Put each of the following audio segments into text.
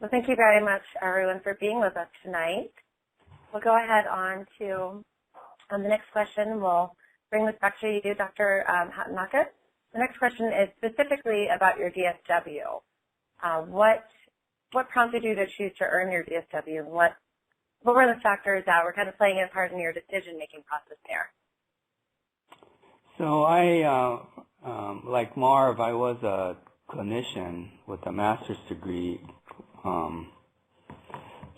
Well, thank you very much, everyone, for being with us tonight. We'll go ahead on to the next question. We'll bring this back to you, Dr. Hattanakis. The next question is specifically about your DSW. What prompted you to choose to earn your DSW, and what were the factors that were kind of playing a part in your decision-making process there? So I, like Marv, I was a clinician with a master's degree.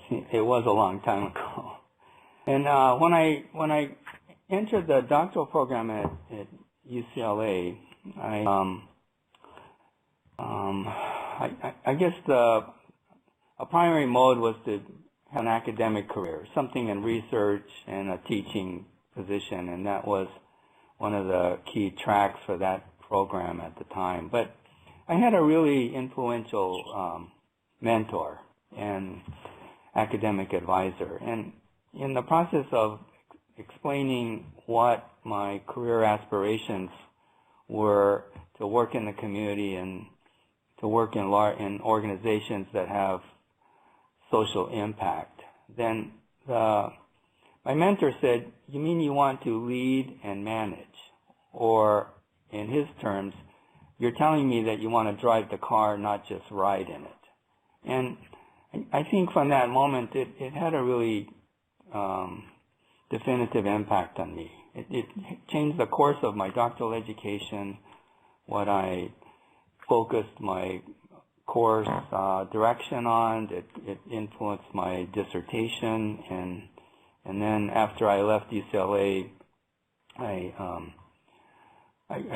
It was a long time ago. And when I entered the doctoral program at UCLA, I guess a primary mode was to have an academic career, something in research and a teaching position, and that was one of the key tracks for that program at the time. But I had a really influential mentor and academic advisor, and in the process of explaining what my career aspirations were to work in the community and to work in organizations that have social impact, then my mentor said, "You mean you want to lead and manage?" Or in his terms, "You're telling me that you want to drive the car, not just ride in it." And I think from that moment, it had a really definitive impact on me. It changed the course of my doctoral education, what I focused my course direction on. It influenced my dissertation, and then after I left UCLA, I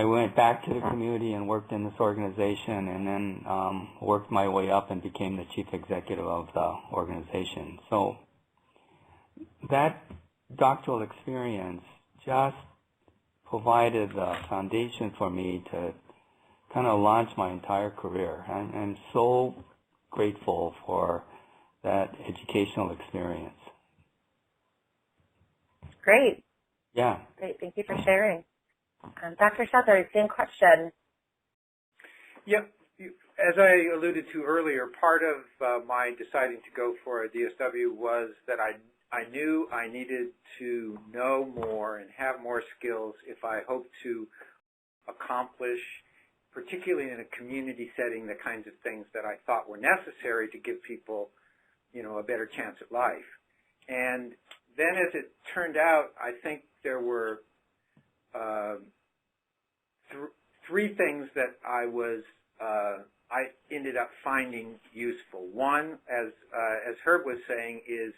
went back to the community and worked in this organization, and then worked my way up and became the chief executive of the organization. So that doctoral experience just provided the foundation for me to kind of launch my entire career. I'm so grateful for that educational experience. Great. Yeah. Great. Thank you for sharing. Dr. Souther, same question. Yep. As I alluded to earlier, part of my deciding to go for a DSW was that I knew I needed to know more and have more skills if I hoped to accomplish, particularly in a community setting, the kinds of things that I thought were necessary to give people, a better chance at life. And then as it turned out, I think there were three things that I ended up finding useful. One, as Herb was saying, is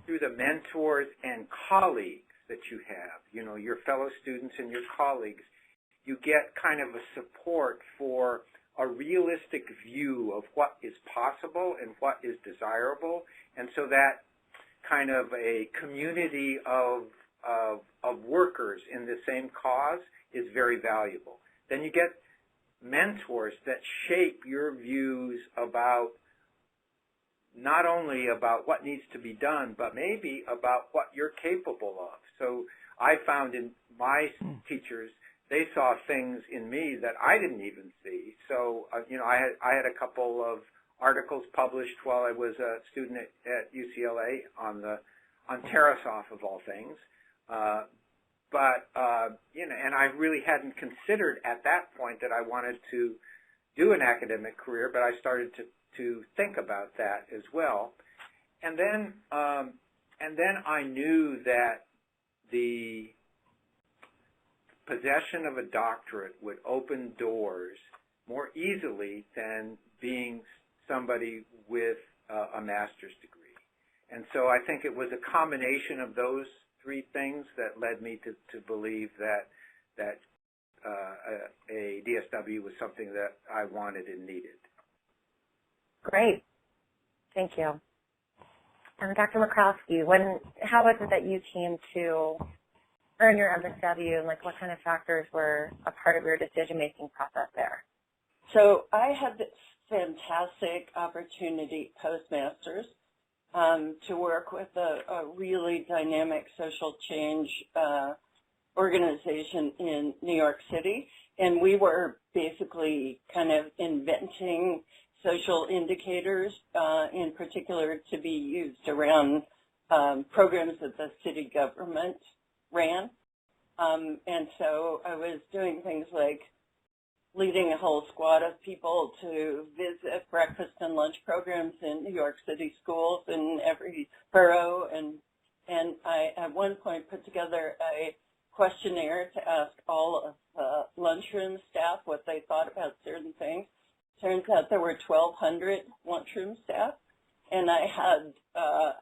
through the mentors and colleagues that you have, your fellow students and your colleagues, you get kind of a support for a realistic view of what is possible and what is desirable. And so that kind of a community of workers in the same cause is very valuable. Then you get mentors that shape your views about not only about what needs to be done, but maybe about what you're capable of. So I found in my teachers, they saw things in me that I didn't even see. So, I had a couple of articles published while I was a student at UCLA on Tarasoff, of all things. And I really hadn't considered at that point that I wanted to do an academic career, but I started to think about that as well. And then I knew that the possession of a doctorate would open doors more easily than being somebody with a master's degree. And so I think it was a combination of those three things that led me to believe that a DSW was something that I wanted and needed. Great. Thank you. Dr. McCroskey, how was it that you came to earn your MSW, and what kind of factors were a part of your decision-making process there? So I had this fantastic opportunity post-masters to work with a really dynamic social change organization in New York City, and we were basically kind of inventing social indicators, in particular, to be used around programs that the city government ran. And so I was doing things like leading a whole squad of people to visit breakfast and lunch programs in New York City schools in every borough. And I, at one point, put together a questionnaire to ask all of the lunchroom staff what they thought about certain things. Turns out there were 1,200 lunchroom staff, and I had, I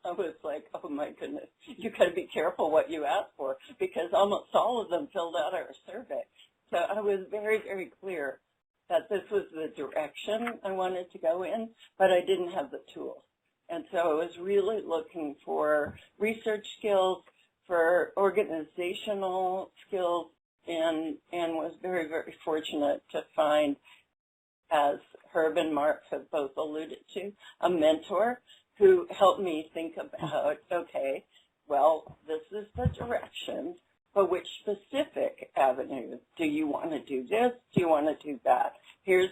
was like, oh my goodness, you got to be careful what you ask for, because almost all of them filled out our survey. So I was very, very clear that this was the direction I wanted to go in, but I didn't have the tools. And so I was really looking for research skills, for organizational skills, and was very, very fortunate to find, as Herb and Mark have both alluded to, a mentor who helped me think about, okay, well, this is the direction, but which specific avenue? Do you want to do this? Do you want to do that? Here's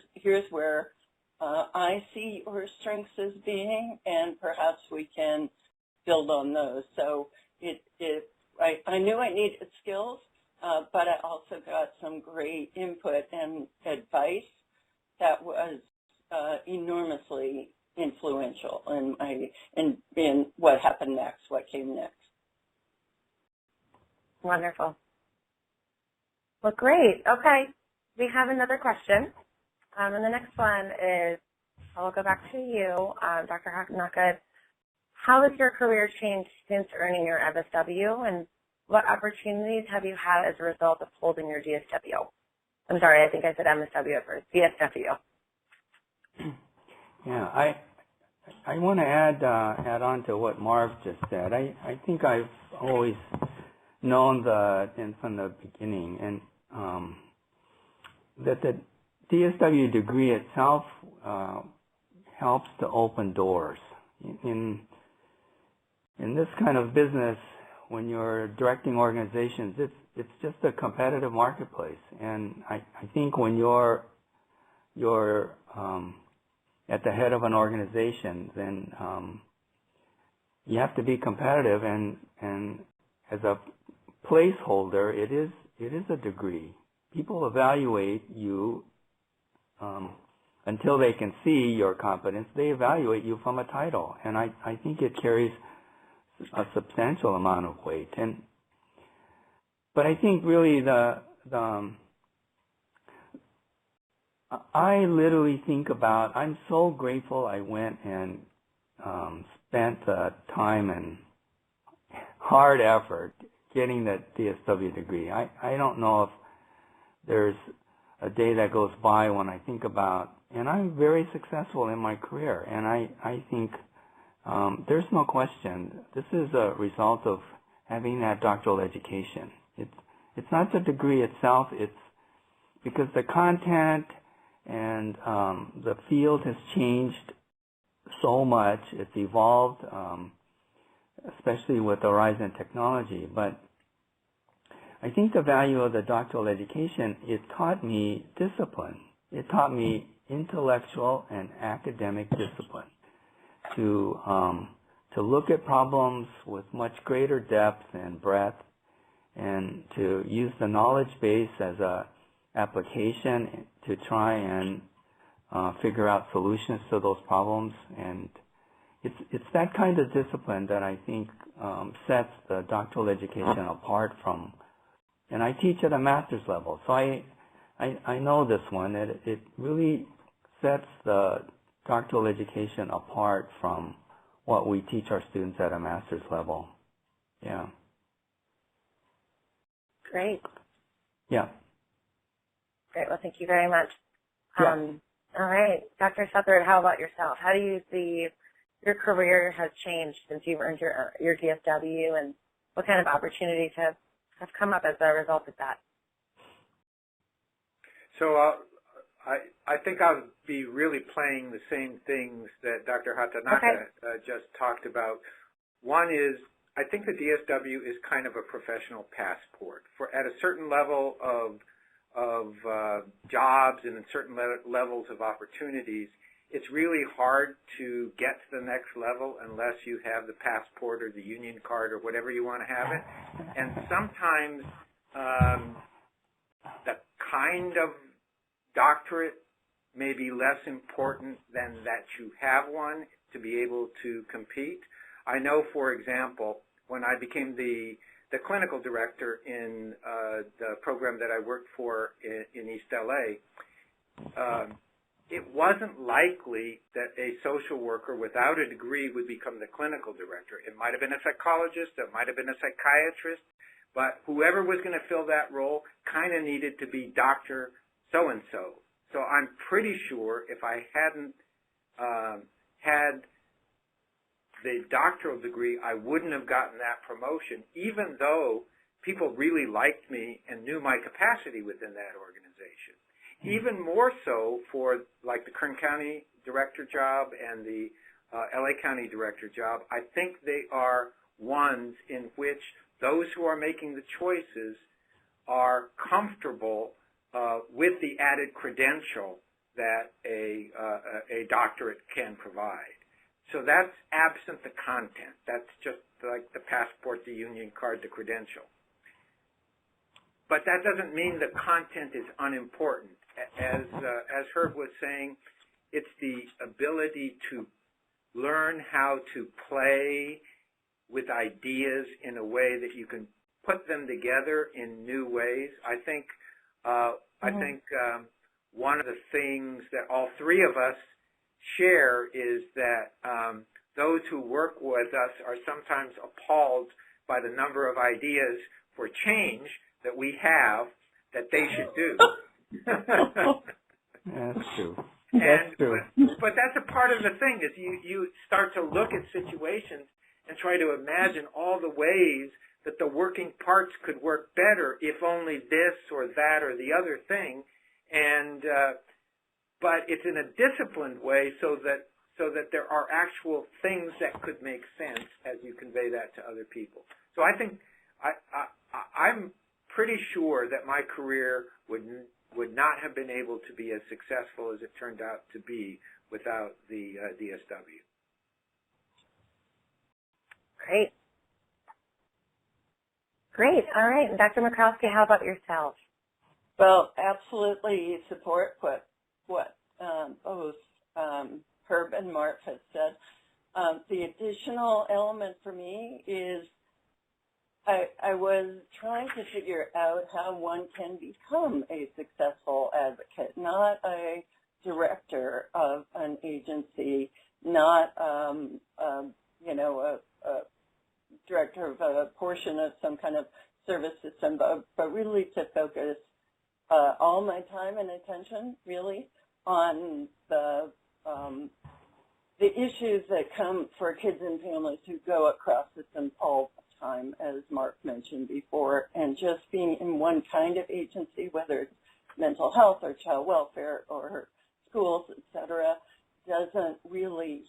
where I see your strengths as being, and perhaps we can build on those. So I knew I needed skills, but I also got some great input and advice that was enormously influential in what happened next, what came next. Wonderful. Well, great. Okay. We have another question. And the next one is, I'll go back to you, Dr. Hakanaka. How has your career changed since earning your MSW, and what opportunities have you had as a result of holding your DSW? I'm sorry, I think I said MSW at first, DSW. Yeah, I want to add on to what Marv just said. I think I've always known from the beginning, and that the DSW degree itself helps to open doors. In this kind of business, when you're directing organizations, it's just a competitive marketplace, and I think when you're at the head of an organization, then you have to be competitive, and as a placeholder, it is a degree. People evaluate you until they can see your competence. They evaluate you from a title, and I think it carries a substantial amount of weight. But I think really I literally think about, I'm so grateful I went and spent the time and hard effort getting that DSW degree. I don't know if there's a day that goes by when I think about, and I'm very successful in my career, and I think there's no question this is a result of having that doctoral education. It's not the degree itself, it's because the content and the field has changed so much. It's evolved, especially with the rise in technology. But I think the value of the doctoral education, it taught me discipline. It taught me intellectual and academic discipline to look at problems with much greater depth and breadth, and to use the knowledge base as a application to try and figure out solutions to those problems. And it's that kind of discipline that I think sets the doctoral education apart from, and I teach at a master's level, so I know this one, that it really sets the doctoral education apart from what we teach our students at a master's level. Yeah. Great. Yeah. Great. Well, thank you very much. Yeah. All right. Dr. Southard, how about yourself? How do you see your career has changed since you've earned your DSW, and what kind of opportunities have come up as a result of that? So I think I'll be really playing the same things that Dr. Hatanaka just talked about. One is, I think the DSW is kind of a professional passport. At a certain level of jobs and in certain levels of opportunities, it's really hard to get to the next level unless you have the passport or the union card or whatever you want to have it. And sometimes the kind of doctorate may be less important than that you have one to be able to compete. I know, for example, when I became the clinical director in the program that I worked for in East LA, it wasn't likely that a social worker without a degree would become the clinical director. It might have been a psychologist, it might have been a psychiatrist, but whoever was going to fill that role kind of needed to be Dr. So-and-so. So I'm pretty sure if I hadn't had the doctoral degree, I wouldn't have gotten that promotion, even though people really liked me and knew my capacity within that organization. Even more so for like the Kern County director job and the LA County director job, I think they are ones in which those who are making the choices are comfortable with the added credential that a doctorate can provide. So that's absent the content. That's just like the passport, the union card, the credential. But that doesn't mean the content is unimportant. As Herb was saying, it's the ability to learn how to play with ideas in a way that you can put them together in new ways. I think one of the things that all three of us share is that those who work with us are sometimes appalled by the number of ideas for change that we have that they should do. That's true. That's true. But that's a part of the thing is you start to look at situations and try to imagine all the ways that the working parts could work better if only this or that or the other thing, and but it's in a disciplined way so that there are actual things that could make sense as you convey that to other people. So I think I'm pretty sure that my career would not have been able to be as successful as it turned out to be without the DSW. Great. Great. All right. And Dr. Murkowski, how about yourself? Well, absolutely support what both Herb and Mark have said. The additional element for me is I was trying to figure out how one can become a successful advocate, not a director of an agency, not a director of a portion of some kind of service system, but really to focus all my time and attention really on the issues that come for kids and families who go across systems all the time, as Mark mentioned before, and just being in one kind of agency, whether it's mental health or child welfare or schools, et cetera, doesn't really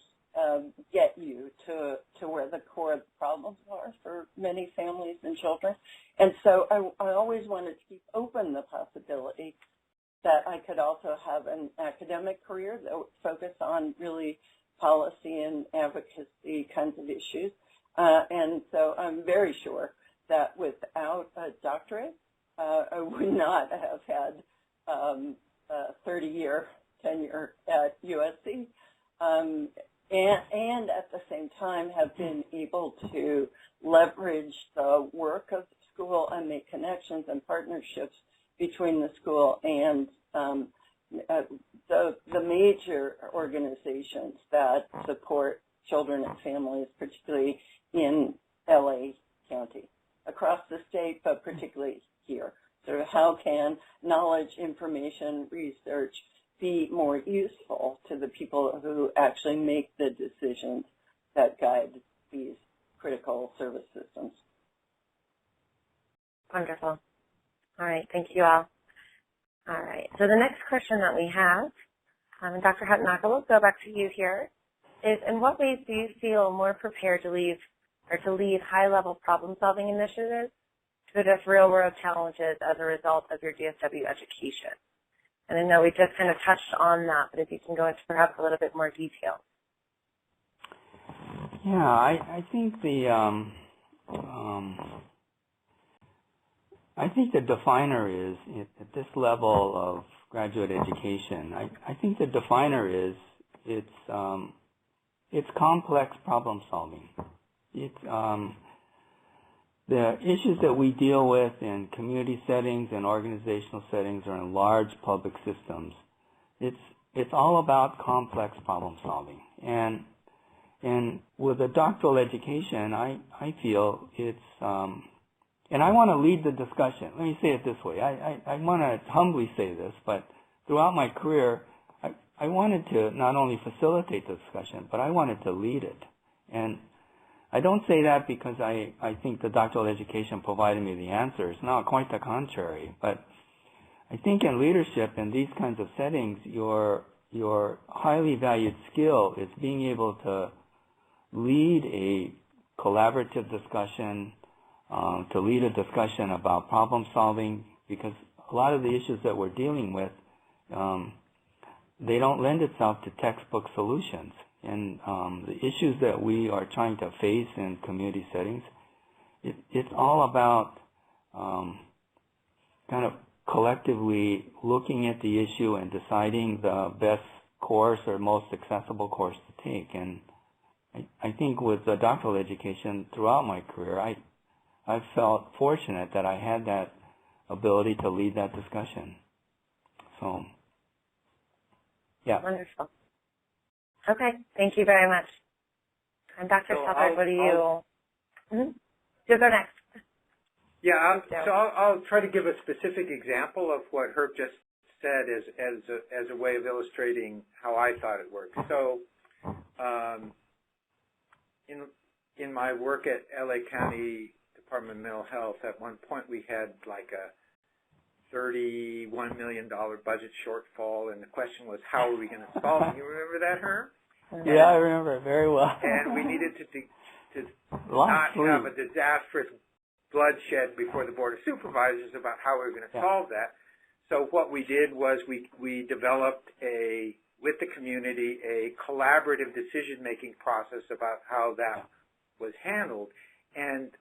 get you to where the core of the problems are for many families and children. And so I always wanted to keep open the possibility that I could also have an academic career that would focus on really policy and advocacy kinds of issues. And so I'm very sure that without a doctorate, I would not have had a 30-year tenure at USC. And at the same time have been able to leverage the work of the school and make connections and partnerships between the school and the major organizations that support children and families, particularly in LA County, across the state, but particularly here. So how can knowledge, information, research be more useful to the people who actually make the decisions that guide these critical service systems? Wonderful. All right. Thank you all. All right. So the next question that we have, and Dr. Huttenaka, we'll go back to you here, is in what ways do you feel more prepared to lead high-level problem-solving initiatives to So just real-world challenges as a result of your DSW education. And I know we just kind of touched on that, but if you can go into perhaps a little bit more detail. Yeah, I think the definer is at this level of graduate education. I think the definer is it's complex problem solving. It's the issues that we deal with in community settings and organizational settings or in large public systems. It's all about complex problem solving. And with a doctoral education, I feel it's and I want to lead the discussion. Let me say it this way. I want to humbly say this, but throughout my career, I wanted to not only facilitate the discussion, but I wanted to lead it. And I don't say that because I think the doctoral education provided me the answers. No, quite the contrary. But I think in leadership in these kinds of settings, your highly valued skill is being able to lead a collaborative discussion, to lead a discussion about problem solving, because a lot of the issues that we're dealing with, they don't lend itself to textbook solutions. And the issues that we are trying to face in community settings, it's all about kind of collectively looking at the issue and deciding the best course or most accessible course to take. And I think with the doctoral education throughout my career, I felt fortunate that I had that ability to lead that discussion. So, yeah. Wonderful. Okay, thank you very much. And Dr. Shepard, what do you? You go next. Yeah, I'll try to give a specific example of what Herb just said as a way of illustrating how I thought it worked. So, in my work at LA County Department of Mental Health, at one point we had like a $31 million budget shortfall, and the question was, how are we going to solve it? You remember that, Herb? Yeah, I remember it very well. And we needed to not have a disastrous bloodshed before the Board of Supervisors about how we were going to solve that. So what we did was we developed with the community, a collaborative decision-making process about how that was handled. And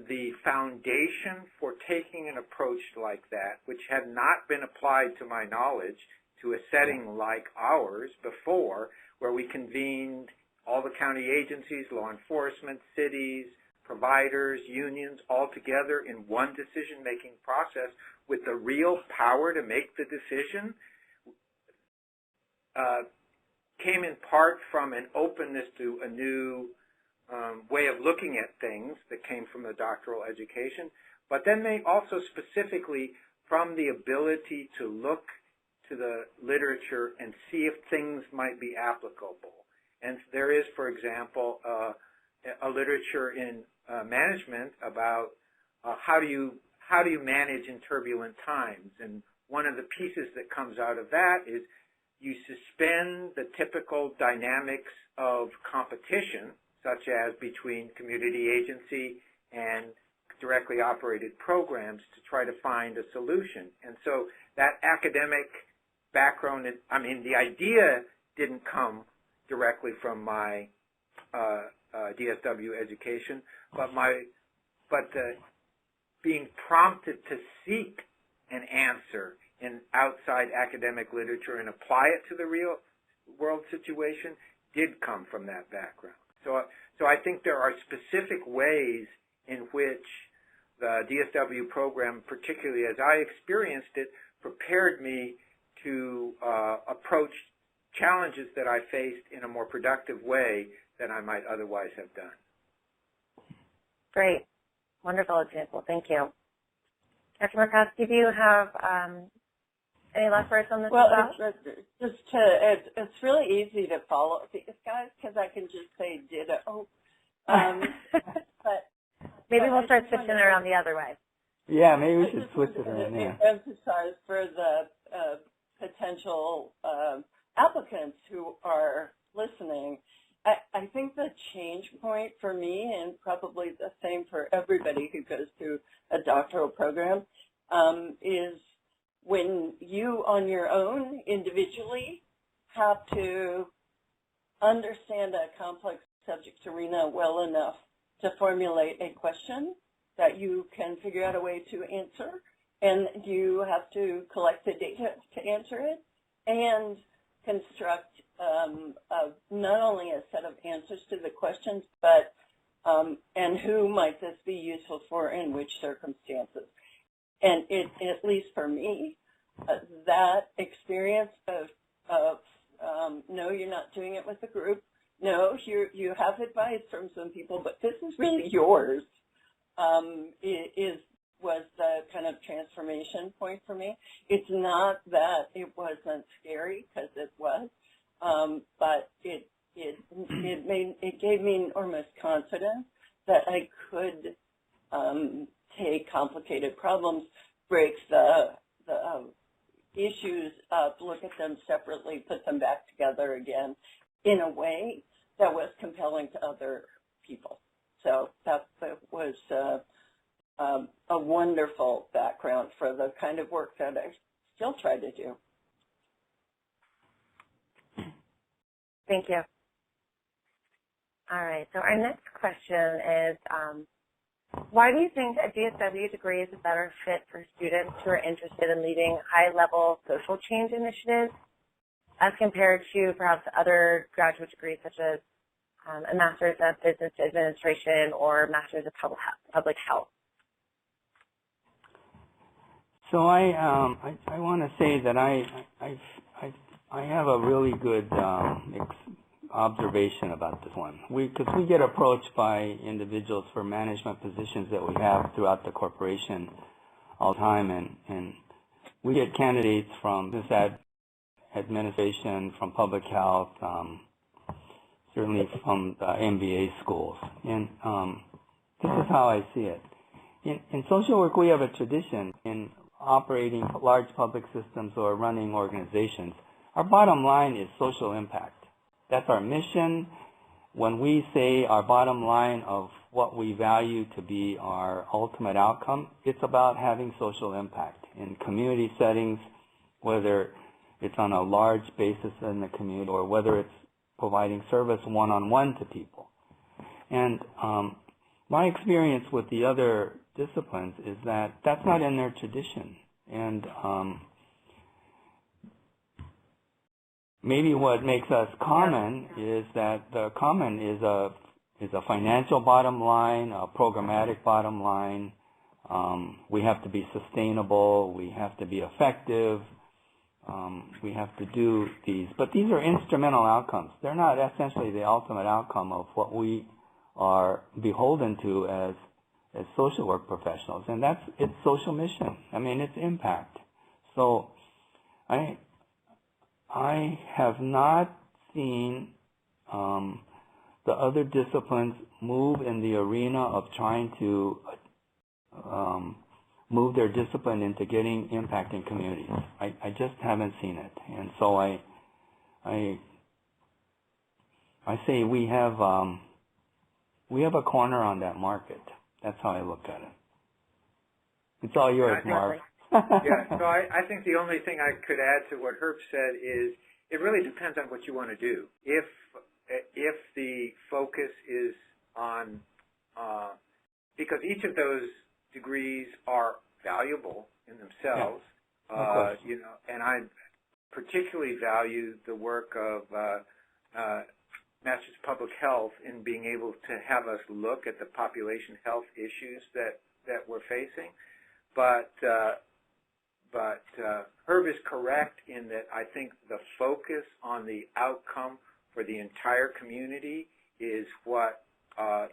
the foundation for taking an approach like that, which had not been applied to my knowledge to a setting like ours before, where we convened all the county agencies, law enforcement, cities, providers, unions, all together in one decision-making process with the real power to make the decision, came in part from an openness to a new way of looking at things that came from the doctoral education, but then they also specifically from the ability to look to the literature and see if things might be applicable. And there is, for example, a literature in management about how do you manage in turbulent times. And one of the pieces that comes out of that is you suspend the typical dynamics of competition, such as between community agency and directly operated programs, to try to find a solution. And so that academic background, the idea didn't come directly from my DSW education, but being prompted to seek an answer in outside academic literature and apply it to the real world situation did come from that background. So I think there are specific ways in which the DSW program, particularly as I experienced it, prepared me to approach challenges that I faced in a more productive way than I might otherwise have done. Great. Wonderful example. Thank you. Dr. Murkowski, do you have any last words on this? Well, it's really easy to follow these guys because I can just say ditto. But maybe we'll start switching it around the other way. Yeah, maybe we should switch it around. Yeah. Emphasize for the potential applicants who are listening I think the change point for me, and probably the same for everybody who goes through a doctoral program, is when you on your own individually have to understand a complex subject arena well enough to formulate a question that you can figure out a way to answer, and you have to collect the data to answer it and construct not only a set of answers to the questions, but and who might this be useful for in which circumstances. And at least for me, that experience of no, you're not doing it with the group. No, you have advice from some people, but this is really yours. Was the kind of transformation point for me. It's not that it wasn't scary, because it was, but it gave me enormous confidence that I could take complicated problems, break the issues up, look at them separately, put them back together again in a way that was compelling to other people. So that was a wonderful background for the kind of work that I still try to do. Thank you. All right, so our next question is, why do you think a DSW degree is a better fit for students who are interested in leading high-level social change initiatives as compared to perhaps other graduate degrees such as a Master's of Business Administration or Master's of Public Health? So I want to say that I have a really good observation about this one. Because we get approached by individuals for management positions that we have throughout the corporation all the time, and we get candidates from business administration, from public health, certainly from the MBA schools. And this is how I see it. In social work, we have a tradition in operating large public systems or running organizations. Our bottom line is social impact. That's our mission. When we say our bottom line of what we value to be our ultimate outcome, it's about having social impact in community settings, whether it's on a large basis in the community or whether it's providing service one-on-one to people. And my experience with the other disciplines is that that's not in their tradition. And maybe what makes us common is that the common is a financial bottom line, a programmatic bottom line. We have to be sustainable. We have to be effective. We have to do these. But these are instrumental outcomes. They're not essentially the ultimate outcome of what we are beholden to as social work professionals. And that's its social mission. I mean, its impact. So I have not seen the other disciplines move in the arena of trying to move their discipline into getting impact in communities. I just haven't seen it. And so I say we have a corner on that market. That's how I look at it. It's all yours, Marv. Yeah, so I think the only thing I could add to what Herb said is it really depends on what you want to do. If the focus is on, because each of those degrees are valuable in themselves, yeah, you know, and I particularly value the work of Masters of Public Health in being able to have us look at the population health issues that we're facing. But Herb is correct in that I think the focus on the outcome for the entire community is what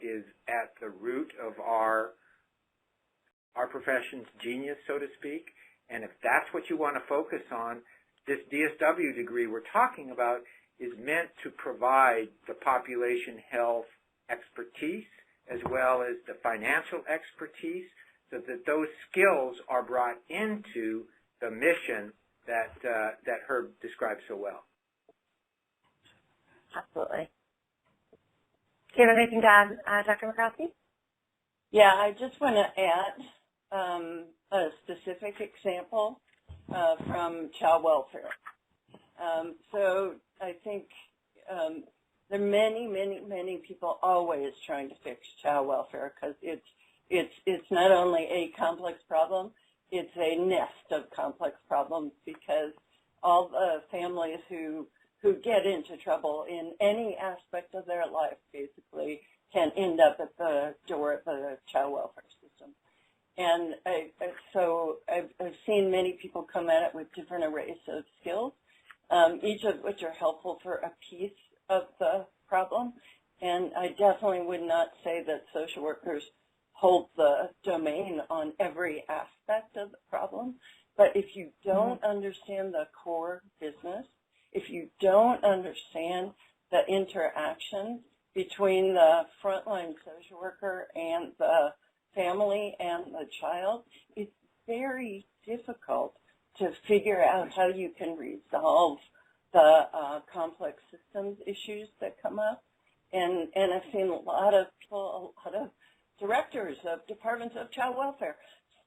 is at the root of our profession's genius, so to speak. And if that's what you want to focus on, this DSW degree we're talking about is meant to provide the population health expertise as well as the financial expertise so that those skills are brought into the mission that Herb described so well. Absolutely. Do you have anything to add, Dr. McCroskey? Yeah, I just want to add a specific example from child welfare. So I think there are many people always trying to fix child welfare because it's not only a complex problem, it's a nest of complex problems because all the families who get into trouble in any aspect of their life basically can end up at the door of the child welfare system. And so I've seen many people come at it with different arrays of skills, each of which are helpful for a piece of the problem. And I definitely would not say that social workers hold the domain on every aspect of the problem. But if you don't understand the core business, if you don't understand the interaction between the frontline social worker and the family and the child, it's very difficult to figure out how you can resolve the complex systems issues that come up. And I've seen a lot of people, a lot of directors of departments of child welfare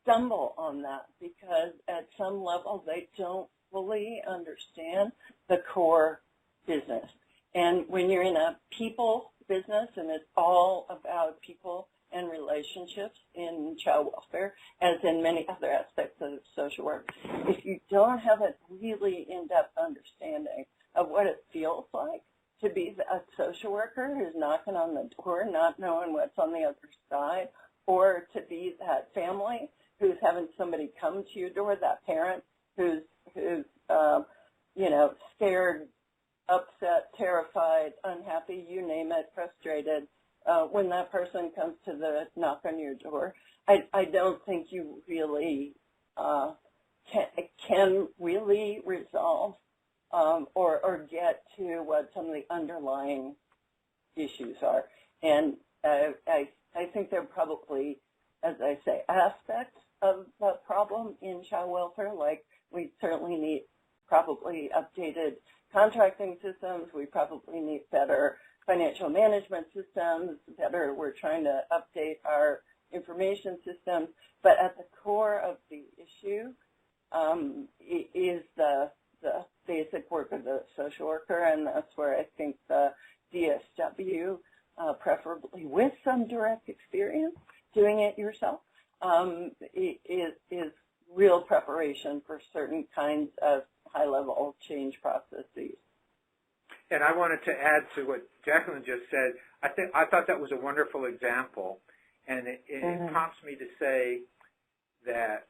stumble on that because at some level they don't fully understand the core business. And when you're in a people business and it's all about people and relationships in child welfare, as in many other aspects of social work, if you don't have a really in-depth understanding of what it feels like to be a social worker who's knocking on the door, not knowing what's on the other side, or to be that family who's having somebody come to your door, that parent who's scared, upset, terrified, unhappy, you name it, frustrated, when that person comes to the knock on your door, I don't think you really can really resolve or get to what some of the underlying issues are. And I think there are probably, as I say, aspects of the problem in child welfare, like we certainly need probably updated contracting systems, we probably need better financial management systems, we're trying to update our information systems, but at the core of the issue is the basic work of the social worker, and that's where I think the DSW, preferably with some direct experience doing it yourself, is real preparation for certain kinds of high-level change processes. And I wanted to add to what Jacqueline just said. I thought that was a wonderful example, and it prompts me to say that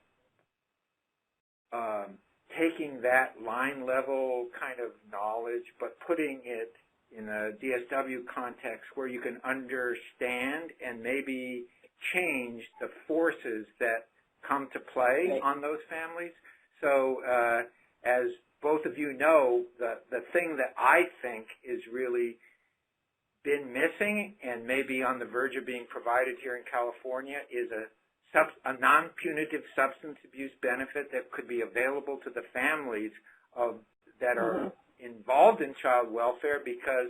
taking that line-level kind of knowledge, but putting it in a DSW context where you can understand and maybe change the forces that come to play on those families. So as both of you know, the thing that I think is really been missing and maybe on the verge of being provided here in California is a non-punitive substance abuse benefit that could be available to the families that are involved in child welfare, because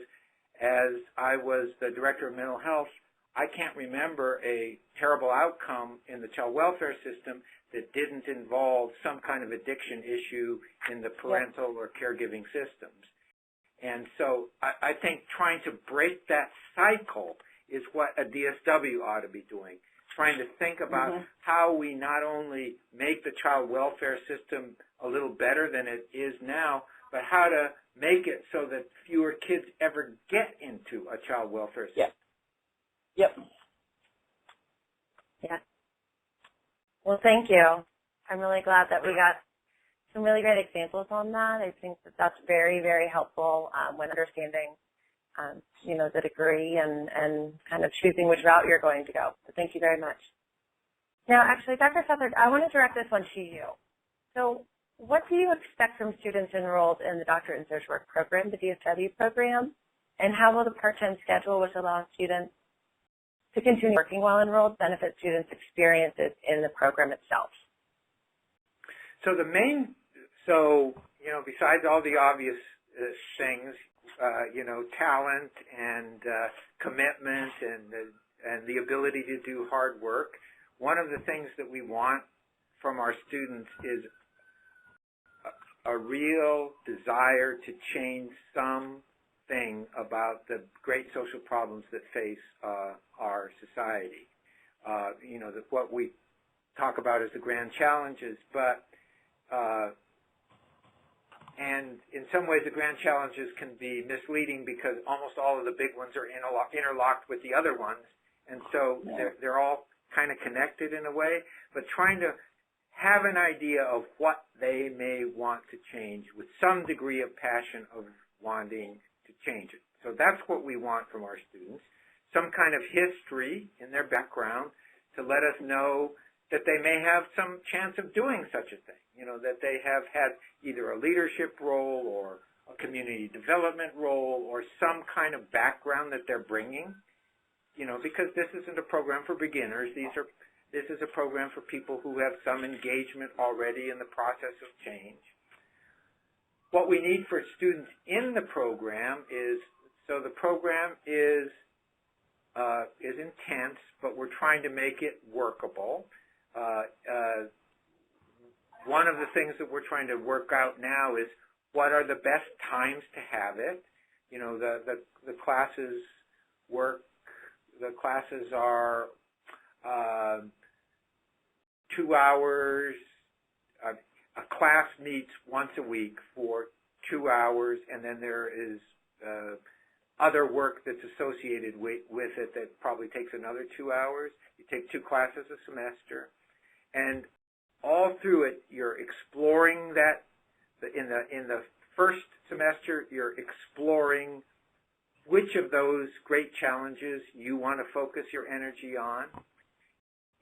as I was the director of mental health, I can't remember a terrible outcome in the child welfare system that didn't involve some kind of addiction issue in the parental or caregiving systems. And so I think trying to break that cycle is what a DSW ought to be doing, trying to think about how we not only make the child welfare system a little better than it is now, but how to make it so that fewer kids ever get into a child welfare system. Yep. Yeah. Well, thank you. I'm really glad that we got some really great examples on that. I think that that's very, very helpful when understanding, the degree and kind of choosing which route you're going to go. So thank you very much. Now, actually, Dr. Southard, I want to direct this one to you. So what do you expect from students enrolled in the Doctorate in Social Work program, the DSW program, and how will the part-time schedule, which allows students to continue working while enrolled, benefit students' experiences in the program itself? So besides all the obvious things, talent and commitment and the ability to do hard work. One of the things that we want from our students is a real desire to change something about the great social problems that face our society. What we talk about as the grand challenges, but and in some ways the grand challenges can be misleading because almost all of the big ones are interlocked with the other ones, and so they're all kind of connected in a way, but trying to have an idea of what they may want to change with some degree of passion of wanting to change it. So that's what we want from our students, some kind of history in their background to let us know that they may have some chance of doing such a thing, that they have had either a leadership role or a community development role or some kind of background that they're bringing, because this isn't a program for beginners. This is a program for people who have some engagement already in the process of change. What we need for students in the program is, so the program is intense, but we're trying to make it workable. One of the things that we're trying to work out now is what are the best times to have it. The classes are 2 hours. A class meets once a week for 2 hours, and then there is other work that's associated with it that probably takes another 2 hours. You take 2 classes a semester, and all through it you're exploring that. In the first semester you're exploring which of those great challenges you want to focus your energy on.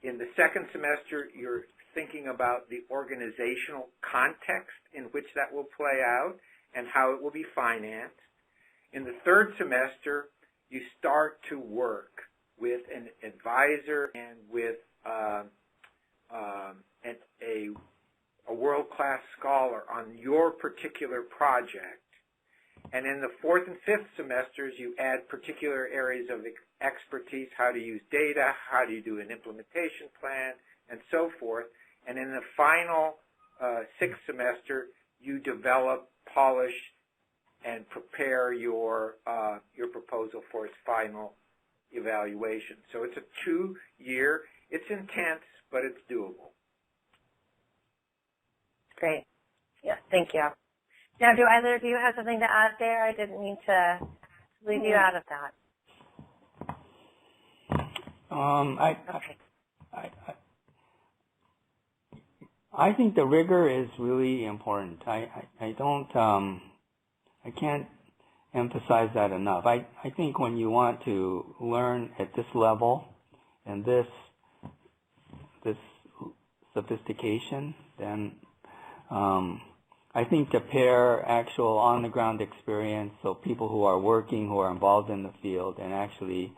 In the second semester you're thinking about the organizational context in which that will play out and how it will be financed. In the third semester, you start to work with an advisor and with a world-class scholar on your particular project. And in the fourth and fifth semesters, you add particular areas of expertise, how to use data, how do you do an implementation plan, and so forth. And in the final sixth semester, you develop, polish, and prepare your proposal for its final evaluation. So it's a 2-year. It's intense, but it's doable. Great. Yeah, thank you. Now, do either of you have something to add there? I didn't mean to leave you out of that. I think the rigor is really important. I can't emphasize that enough. I think when you want to learn at this level and this sophistication, then I think to pair actual on-the-ground experience, so people who are working, who are involved in the field, and actually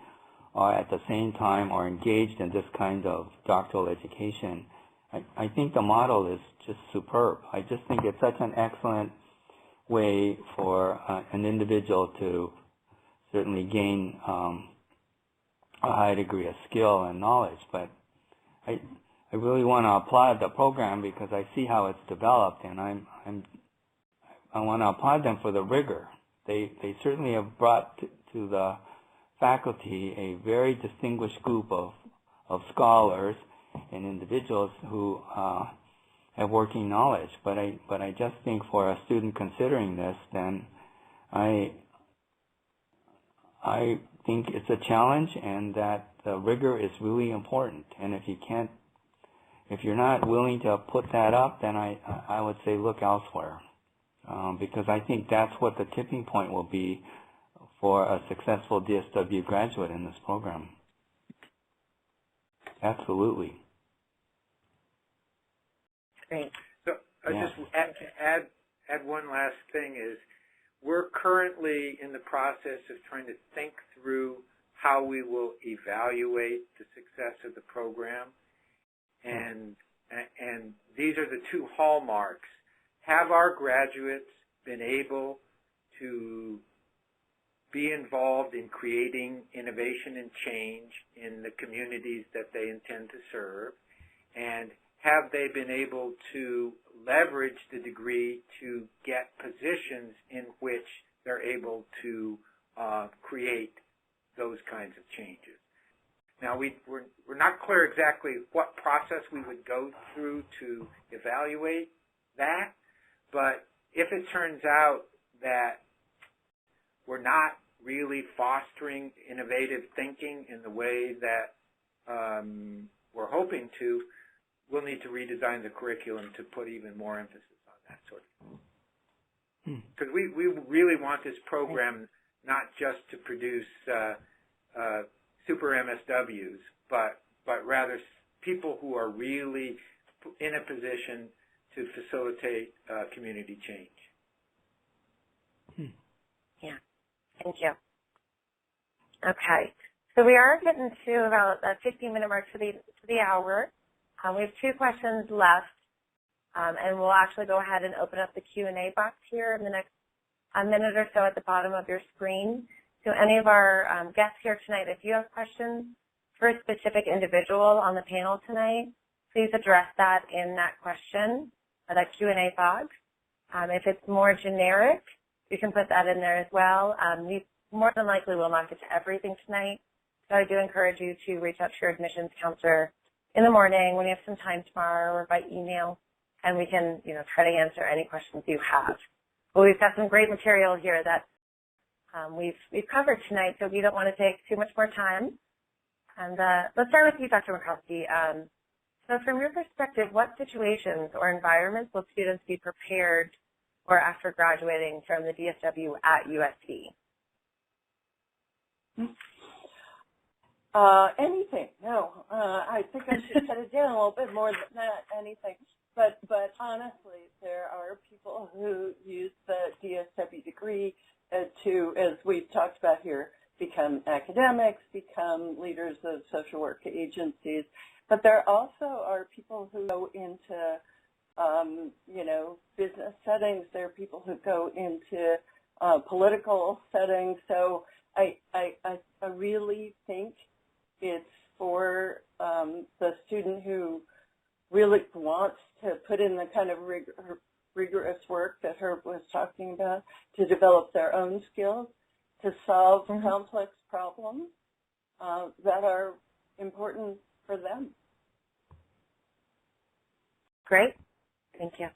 are at the same time are engaged in this kind of doctoral education, I think the model is just superb. I just think it's such an excellent way for an individual to certainly gain a high degree of skill and knowledge. But I really want to applaud the program because I see how it's developed, and I want to applaud them for the rigor. They certainly have brought to the faculty a very distinguished group of scholars and individuals who have working knowledge. But I just think for a student considering this, then I think it's a challenge, and that the rigor is really important. And if you're not willing to put that up, then I would say look elsewhere, because I think that's what the tipping point will be for a successful DSW graduate in this program. Absolutely. Great. So just add one last thing is we're currently in the process of trying to think through how we will evaluate the success of the program. And these are the 2 hallmarks. Have our graduates been able to be involved in creating innovation and change in the communities that they intend to serve, and have they been able to leverage the degree to get positions in which they're able to create those kinds of changes. Now, we're not clear exactly what process we would go through to evaluate that, but if it turns out that we're not really fostering innovative thinking in the way that we're hoping to, we'll need to redesign the curriculum to put even more emphasis on that sort of thing. Because we really want this program not just to produce super MSWs, but rather people who are really in a position to facilitate community change. Yeah, thank you. Okay, so we are getting to about the 15-minute mark to the hour. We have 2 questions left, and we'll actually go ahead and open up the Q&A box here in the next minute or so at the bottom of your screen. So any of our guests here tonight, if you have questions for a specific individual on the panel tonight, please address that in that question, or that Q&A box. If it's more generic, you can put that in there as well. We more than likely will not get to everything tonight, so I do encourage you to reach out to your admissions counselor in the morning when you have some time tomorrow, or by email, and we can, try to answer any questions you have. But we've got some great material here that we've covered tonight, so we don't want to take too much more time. And let's start with you, Dr. McCroskey. So from your perspective, what situations or environments will students be prepared for after graduating from the DSW at USC? Anything. No, I think I should cut it down a little bit more than that. Anything. But honestly, there are people who use the DSW degree to, as we've talked about here, become academics, become leaders of social work agencies. But there also are people who go into, business settings. There are people who go into political settings. So I really think it's for the student who really wants to put in the kind of rigorous work that Herb was talking about to develop their own skills, to solve complex problems that are important for them. Great. Thank you.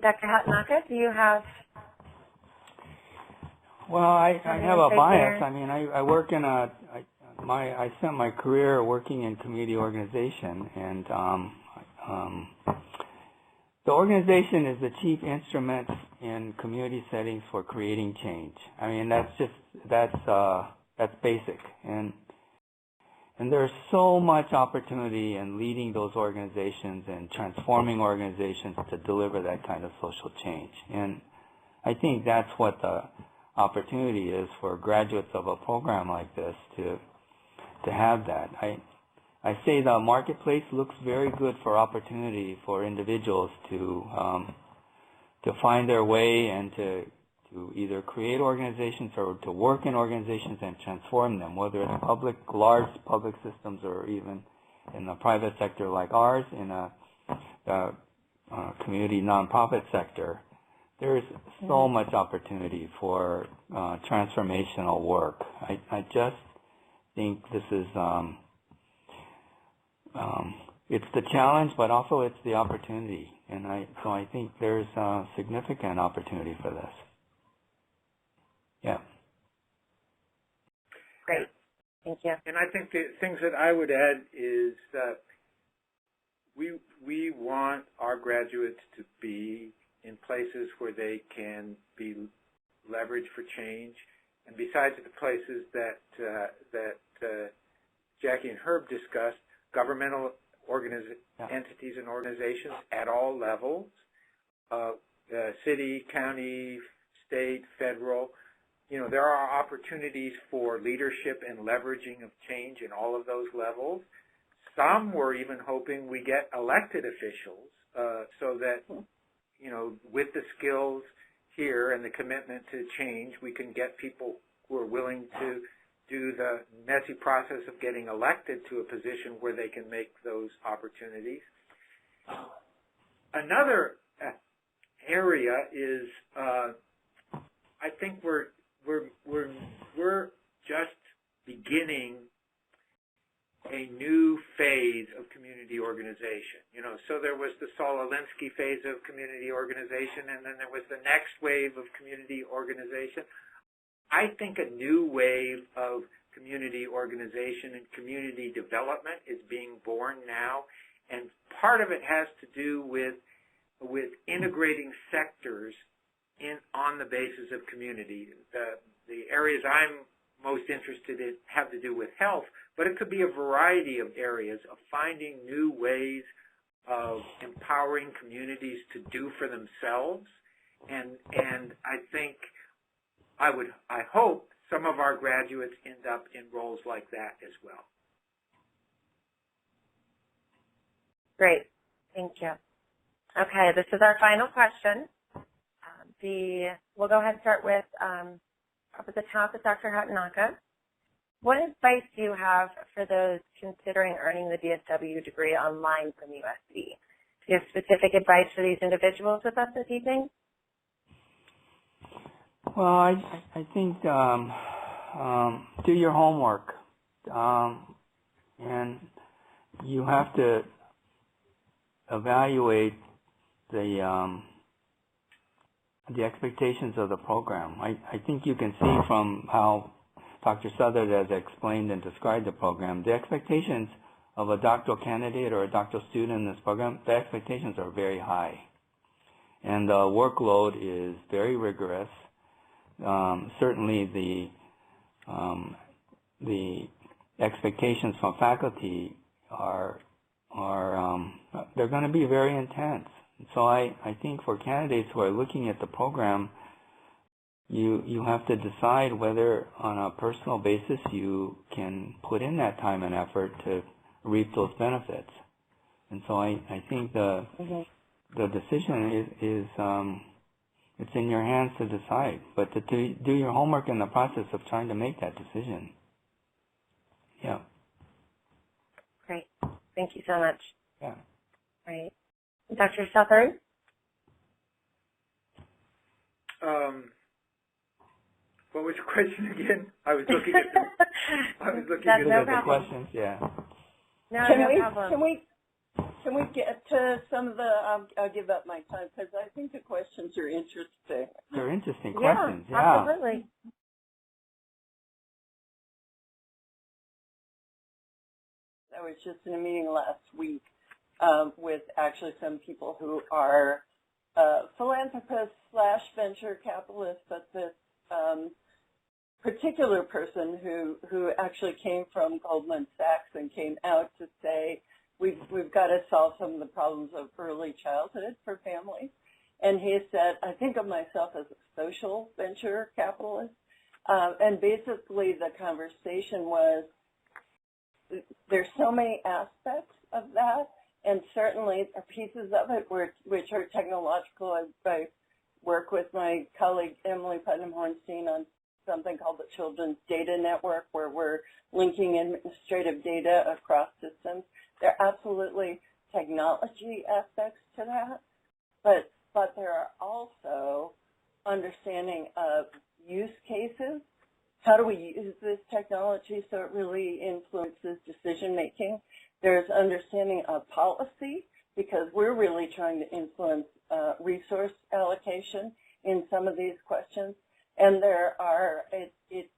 Dr. Hatanaka, do you have? Well, I have a bias. I mean, I work in I spent my career working in community organization, and the organization is the chief instrument in community settings for creating change. I mean, that's basic, and there's so much opportunity in leading those organizations and transforming organizations to deliver that kind of social change. And I think that's what the opportunity is for graduates of a program like this to have that. I say the marketplace looks very good for opportunity for individuals to find their way and to either create organizations or to work in organizations and transform them, whether it's large public systems or even in the private sector like ours, in the community nonprofit sector. There's so much opportunity for transformational work. I just think this is it's the challenge, but also it's the opportunity, and so I think there's a significant opportunity for this. Yeah. Great. Thank you. And I think the things that I would add is that we want our graduates to be in places where they can be leveraged for change, and besides the places that Jackie and Herb discussed, governmental entities and organizations at all levels, city, county, state, federal. There are opportunities for leadership and leveraging of change in all of those levels. Some were even hoping we get elected officials so that, with the skills here and the commitment to change, we can get people who are willing to do the messy process of getting elected to a position where they can make those opportunities. Another area is, I think we're just beginning a new phase of community organization. You know, so there was the Saul Alinsky phase of community organization, and then there was the next wave of community organization. I think a new wave of community organization and community development is being born now, and part of it has to do with integrating sectors on the basis of community. The areas I'm most interested in have to do with health, but it could be a variety of areas of finding new ways of empowering communities to do for themselves, and I hope some of our graduates end up in roles like that as well. Great. Thank you. Okay, this is our final question. We'll go ahead and start with up at the top with Dr. Hatanaka. What advice do you have for those considering earning the DSW degree online from USC? Do you have specific advice for these individuals with us this evening? Well, I think do your homework, and you have to evaluate the expectations of the program. I think you can see from how Dr. Southard has explained and described the program, the expectations of a doctoral candidate or a doctoral student in this program, the expectations are very high. And the workload is very rigorous. Certainly the expectations from faculty are they're going to be very intense. So I think for candidates who are looking at the program, you have to decide whether on a personal basis you can put in that time and effort to reap those benefits. And so I think the decision is it's in your hands to decide, but to do your homework in the process of trying to make that decision. Yeah. Great. Thank you so much. Yeah. Right. Dr. Southard? What was the question again? I was looking at the questions. Yeah. No, Can we get to some of the? I'll give up my time because I think the questions are interesting. They're interesting questions. Yeah. Absolutely. I was just in a meeting last week with actually some people who are philanthropists / venture capitalists, but this particular person who actually came from Goldman Sachs and came out to say we've got to solve some of the problems of early childhood for families. And he said, I think of myself as a social venture capitalist. And basically the conversation was, there's so many aspects of that, and certainly pieces of it which are technological. I work with my colleague Emily Putnam-Hornstein on something called the Children's Data Network, where we're linking administrative data across systems. There are absolutely technology aspects to that, but there are also understanding of use cases. How do we use this technology so it really influences decision making? There's understanding of policy, because we're really trying to influence resource allocation in some of these questions. And there are, it's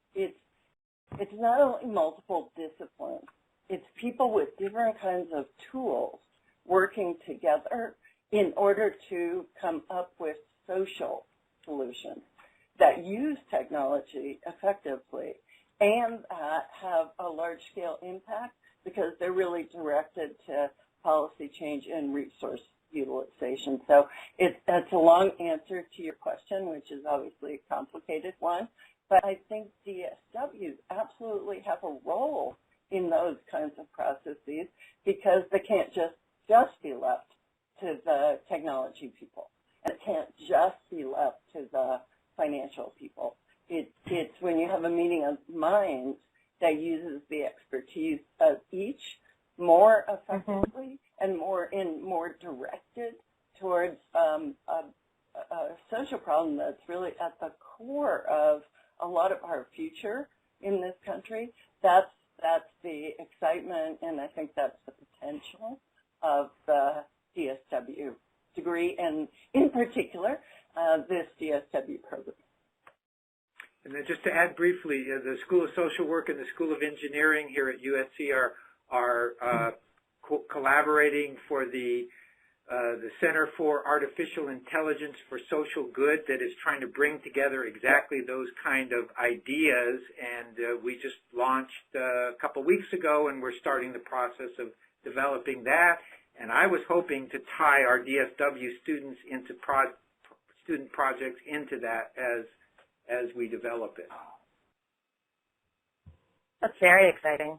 not only multiple disciplines, it's people with different kinds of tools working together in order to come up with social solutions that use technology effectively and have a large-scale impact, because they're really directed to policy change and resource utilization. So that's a long answer to your question, which is obviously a complicated one, but I think DSWs absolutely have a role in those kinds of processes, because they can't just be left to the technology people. And it can't just be left to the financial people. It's when you have a meeting of minds that uses the expertise of each more effectively and more directed towards a social problem that's really at the core of a lot of our future in this country. That's the excitement, and I think that's the potential of the DSW degree, and in particular, this DSW program. And then just to add briefly, the School of Social Work and the School of Engineering here at USC are collaborating for the Center for Artificial Intelligence for Social Good that is trying to bring together exactly those kind of ideas. And we just launched a couple weeks ago, and we're starting the process of developing that. And I was hoping to tie our DSW students into student projects into that as we develop it. That's very exciting.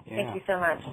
Yeah. Thank you so much.